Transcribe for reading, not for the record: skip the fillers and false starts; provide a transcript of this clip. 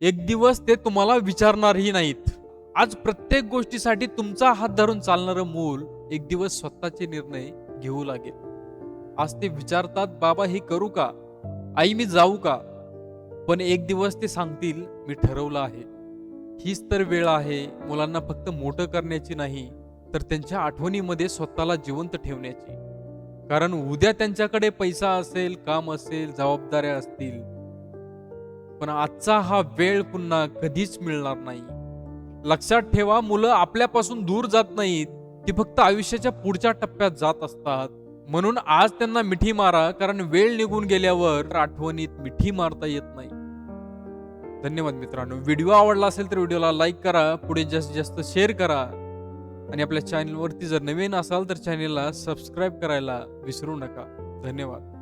एक दिवस ते तुम्हाला विचारणारही नाहीत. आज प्रत्येक गोष्टीसाठी तुमचा हात धरून चालणारं मूल एक दिवस स्वतःचे निर्णय घेऊ लागेल. आज ते विचारतात, "बाबा हे करू का? आई मी जाऊ का?" पण एक दिवस ते सांगतील, "मी ठरवलं आहे." हीच तर वेळ आहे मुलांना फक्त मोठं करण्याची नाही, तर त्यांच्या आठवणीमध्ये स्वतःला जिवंत ठेवण्याची. कारण उद्या त्यांच्याकडे पैसा असेल, काम असेल, जबाबदाऱ्या असतील, पण आजचा हा वेळ पुन्हा कधीच मिळणार नाही. लक्षात ठेवा, मुलं आपल्यापासून दूर जात नाहीत, ती फक्त आयुष्याच्या पुढच्या टप्प्यात जात असतात. म्हणून आज त्यांना मिठी मारा, कारण वेळ निघून गेल्यावर आठवणीत मिठी मारता येत नाही. धन्यवाद मित्रांनो. व्हिडिओ आवडला असेल तर व्हिडिओला लाईक करा, पुढे जास्तीत जास्त शेअर करा आणि आपल्या चॅनलवरती जर नवीन असाल तर चॅनलला सबस्क्राईब करायला विसरू नका. धन्यवाद.